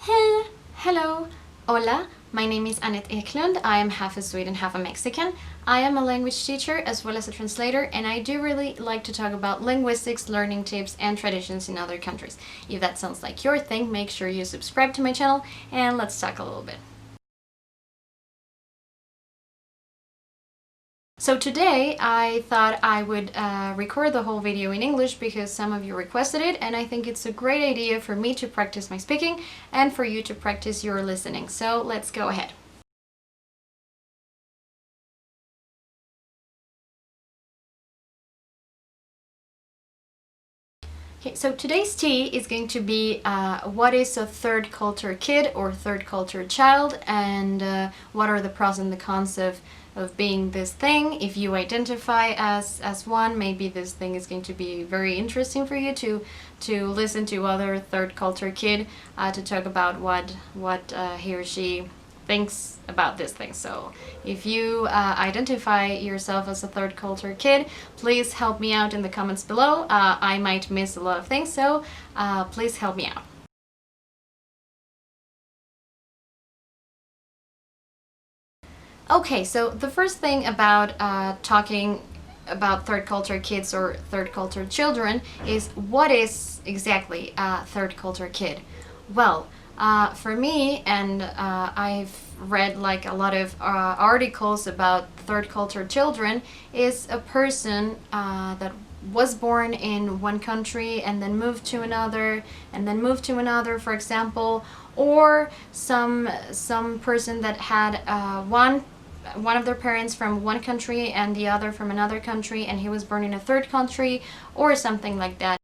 Hello, hola, my name is Annette Eklund. I am half a Sweden, half a Mexican. I am a language teacher as well as a translator, and I do really like to talk about linguistics, learning tips, and traditions in other countries. If that sounds like your thing, make sure you subscribe to my channel, and let's talk a little bit. So today I thought I would record the whole video in English because some of you requested it, and I think it's a great idea for me to practice my speaking and for you to practice your listening. So let's go ahead. Okay, so today's tea is going to be what is a third culture kid or third culture child, and what are the pros and the cons of being this thing. If you identify as one, maybe this thing is going to be very interesting for you to listen to other third culture kid to talk about what he or she thinks about this thing. So if you identify yourself as a third culture kid, please help me out in the comments below. I might miss a lot of things, so please help me out. Okay, so the first thing about talking about third culture kids or third culture children is what is exactly a third culture kid? Well, for me, and I've read like a lot of articles about third culture children, is a person that was born in one country and then moved to another and then moved to another, for example, or some person that had one of their parents from one country and the other from another country, and he was born in a third country or something like that.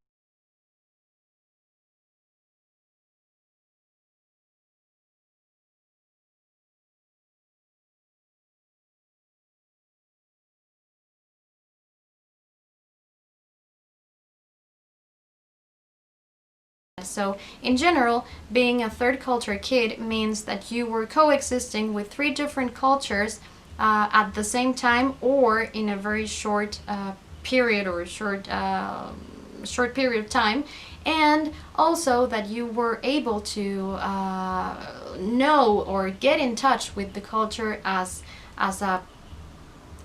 So in general, being a third culture kid means that you were coexisting with three different cultures at the same time, or in a very short period or short period of time, and also that you were able to know or get in touch with the culture as a,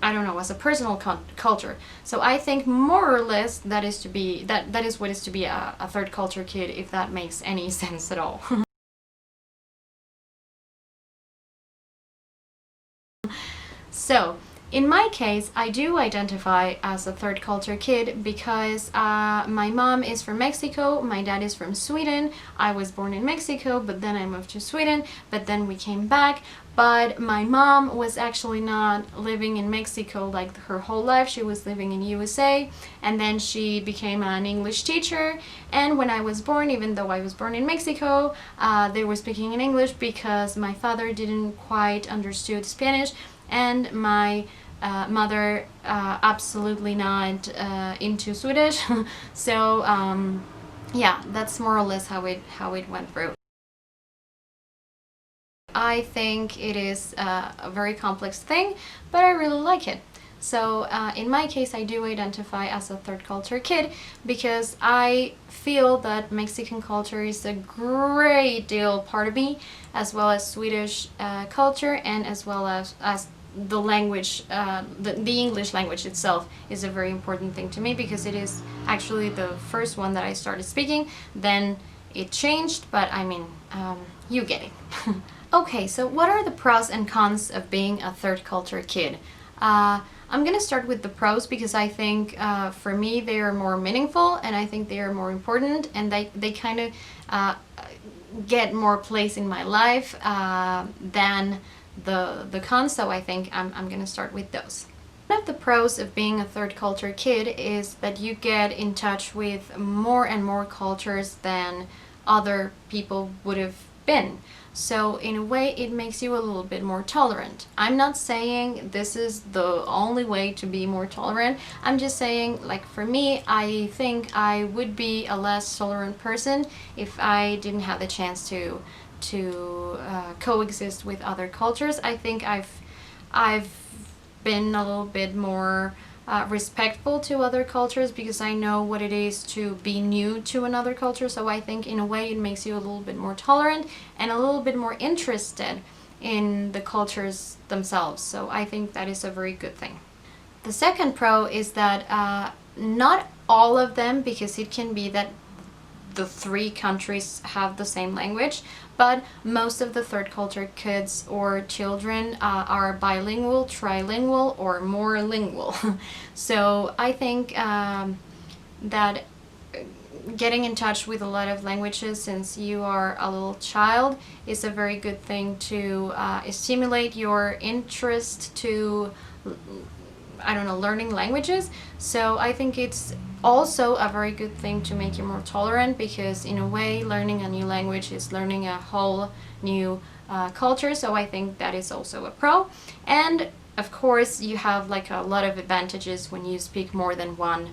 I don't know, as a personal culture. So I think more or less that is to be that is what is to be a third culture kid, if that makes any sense at all. So in my case, I do identify as a third culture kid because my mom is from Mexico, my dad is from Sweden. I was born in Mexico, but then I moved to Sweden, but then we came back. But my mom was actually not living in Mexico like her whole life. She was living in USA, and then she became an English teacher. And when I was born, even though I was born in Mexico, they were speaking in English because my father didn't quite understood Spanish, and my mother absolutely not into Swedish. So yeah, that's more or less how it went through. I think it is a very complex thing, but I really like it. So in my case, I do identify as a third culture kid because I feel that Mexican culture is a great deal part of me, as well as Swedish culture, and as well as the language, the English language itself is a very important thing to me because it is actually the first one that I started speaking. Then it changed, but I mean, you get it. Okay, so what are the pros and cons of being a third culture kid? I'm gonna start with the pros because I think for me they are more meaningful, and I think they are more important, and they kind of get more place in my life than the cons, so I think I'm gonna start with those. One of the pros of being a third culture kid is that you get in touch with more and more cultures than other people would have been. So in a way it makes you a little bit more tolerant. I'm not saying this is the only way to be more tolerant. I'm just saying, like, for me, I think I would be a less tolerant person if I didn't have the chance to coexist with other cultures. I think I've been a little bit more respectful to other cultures because I know what it is to be new to another culture. So I think in a way it makes you a little bit more tolerant and a little bit more interested in the cultures themselves. So I think that is a very good thing. The second pro is that not all of them, because it can be that the three countries have the same language, but most of the third culture kids or children are bilingual, trilingual, or more lingual. So I think that getting in touch with a lot of languages since you are a little child is a very good thing to stimulate your interest to, I don't know, learning languages. So I think it's also a very good thing to make you more tolerant, because in a way learning a new language is learning a whole new culture. So I think that is also a pro. And of course you have like a lot of advantages when you speak more than one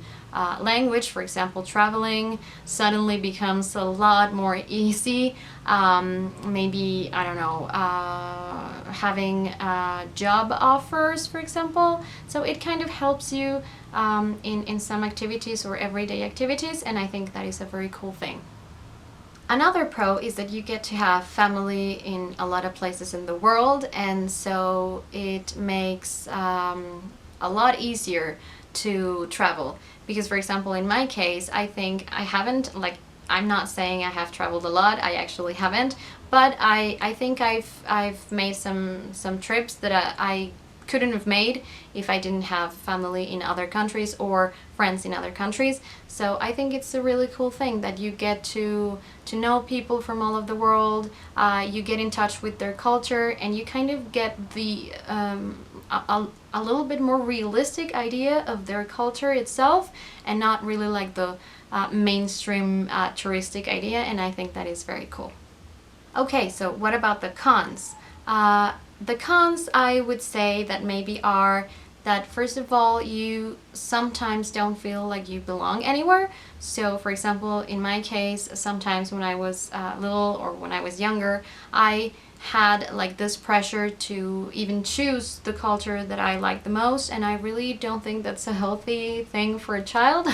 language. For example, traveling suddenly becomes a lot more easy. Maybe, I don't know, having job offers, for example. So it kind of helps you in some activities or everyday activities, and I think that is a very cool thing. Another pro is that you get to have family in a lot of places in the world, and so it makes a lot easier to travel. Because, for example, in my case, I think I haven't, like, I'm not saying I have traveled a lot, I actually haven't, but I think I've made some trips that I couldn't have made if I didn't have family in other countries or friends in other countries. So I think it's a really cool thing that you get to know people from all over the world. You get in touch with their culture, and you kind of get the a little bit more realistic idea of their culture itself, and not really like the mainstream touristic idea. And I think that is very cool. Okay, so what about the cons? The cons, I would say that maybe are that, first of all, you sometimes don't feel like you belong anywhere. So, for example, in my case, sometimes when I was little or when I was younger, I had like this pressure to even choose the culture that I like the most, and I really don't think that's a healthy thing for a child.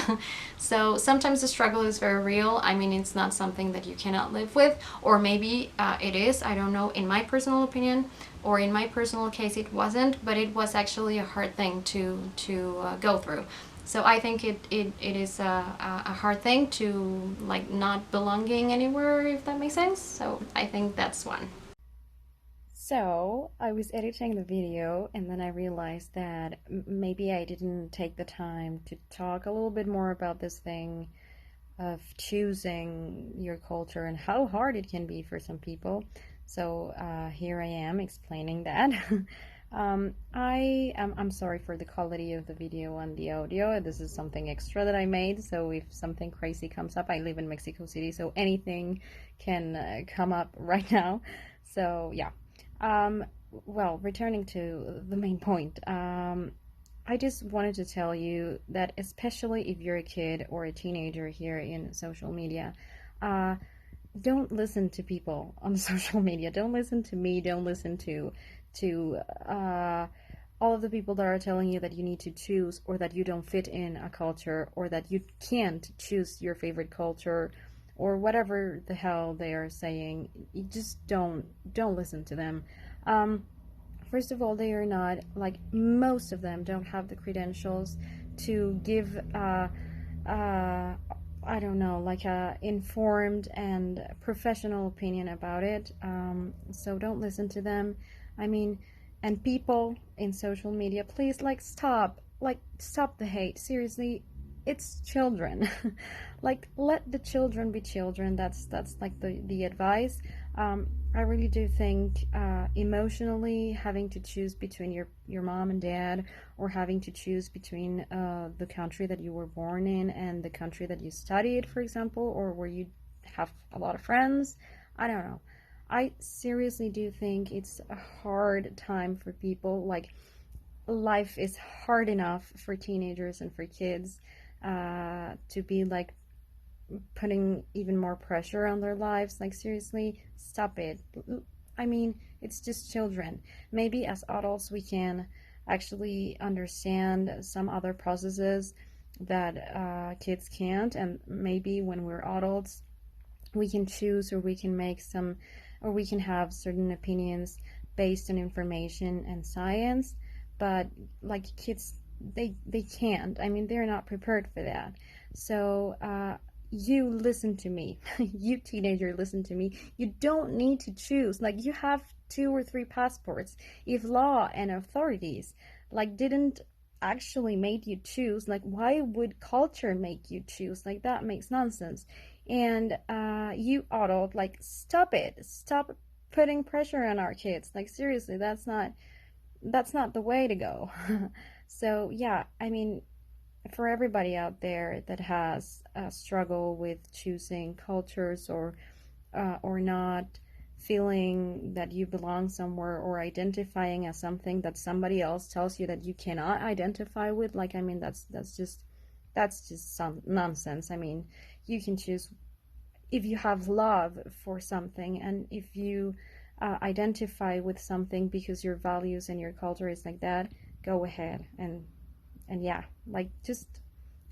So sometimes the struggle is very real. I mean, it's not something that you cannot live with, or maybe it is, I don't know. In my personal opinion, or in my personal case, it wasn't, but it was actually a hard thing to go through. So I think it is a hard thing to like not belonging anywhere, if that makes sense. So I think that's one. So I was editing the video, and then I realized that maybe I didn't take the time to talk a little bit more about this thing of choosing your culture and how hard it can be for some people. So here I am explaining that. I'm sorry for the quality of the video and the audio. This is something extra that I made, so if something crazy comes up, I live in Mexico City, so anything can come up right now. So yeah. Um, well, returning to the main point, I just wanted to tell you that, especially if you're a kid or a teenager here in social media, uh, don't listen to people on social media. Don't listen to me. Don't listen to all of the people that are telling you that you need to choose, or that you don't fit in a culture, or that you can't choose your favorite culture, or whatever the hell they are saying. You just don't listen to them. Um, First of all, they are not, like, most of them don't have the credentials to give uh, I don't know, like a informed and professional opinion about it. So don't listen to them. I mean, and people in social media, please, like, stop the hate. Seriously, it's children. Like, let the children be children. That's like the advice. I really do think emotionally having to choose between your mom and dad, or having to choose between the country that you were born in and the country that you studied, for example, or where you have a lot of friends. I don't know. I seriously do think it's a hard time for people. Like, life is hard enough for teenagers and for kids to be like putting even more pressure on their lives. Like, seriously, stop it. I mean, it's just children. Maybe as adults we can actually understand some other processes that kids can't, and maybe when we're adults we can choose, or we can make some, or we can have certain opinions based on information and science. But like kids, they can't. I mean, they're not prepared for that. So you listen to me. You teenager, listen to me. You don't need to choose. Like, you have 2 or 3 passports. If law and authorities like didn't actually made you choose, like, why would culture make you choose? Like, that makes nonsense. And you adult, like, stop it. Stop putting pressure on our kids. Like, seriously, that's not the way to go. So yeah, I mean, for everybody out there that has a struggle with choosing cultures, or not feeling that you belong somewhere, or identifying as something that somebody else tells you that you cannot identify with, like, I mean, that's just some nonsense. I mean, you can choose if you have love for something, and if you identify with something because your values and your culture is like that, go ahead. And yeah, like, just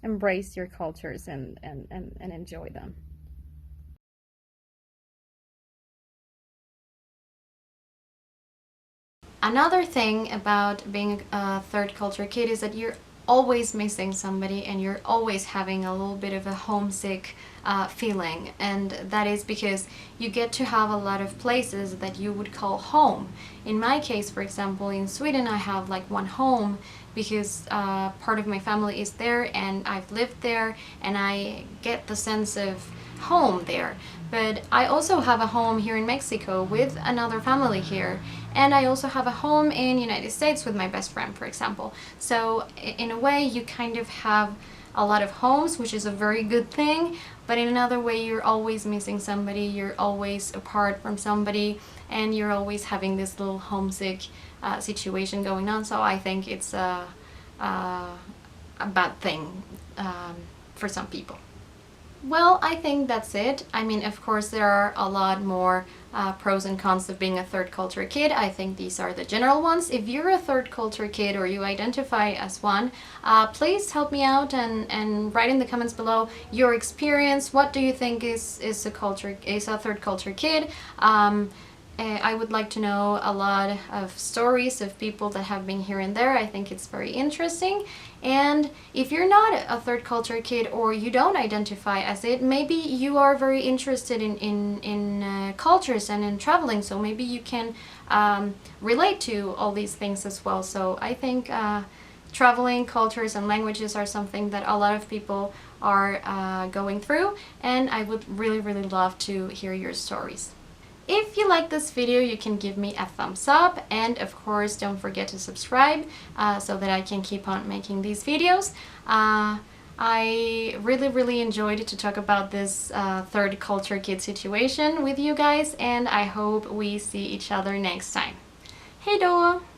embrace your cultures and enjoy them. Another thing about being a third culture kid is that you're always missing somebody, and you're always having a little bit of a homesick feeling, and that is because you get to have a lot of places that you would call home. In my case, for example, in Sweden, I have like one home because part of my family is there, and I've lived there, and I get the sense of home there. But I also have a home here in Mexico with another family here, and I also have a home in United States with my best friend, for example. So in a way, you kind of have a lot of homes, which is a very good thing, but in another way, you're always missing somebody, you're always apart from somebody, and you're always having this little homesick situation going on. So I think it's a bad thing for some people. Well, I think that's it. I mean, of course, there are a lot more pros and cons of being a third culture kid. I think these are the general ones. If you're a third culture kid, or you identify as one, please help me out and write in the comments below your experience. What do you think is a third culture kid? I would like to know a lot of stories of people that have been here and there. I think it's very interesting. And if you're not a third culture kid, or you don't identify as it, maybe you are very interested in cultures and in traveling, so maybe you can relate to all these things as well. So I think traveling, cultures, and languages are something that a lot of people are going through, and I would really, really love to hear your stories. If you like this video, you can give me a thumbs up, and of course don't forget to subscribe so that I can keep on making these videos. I really enjoyed to talk about this third culture kid situation with you guys, and I hope we see each other next time. Hej då!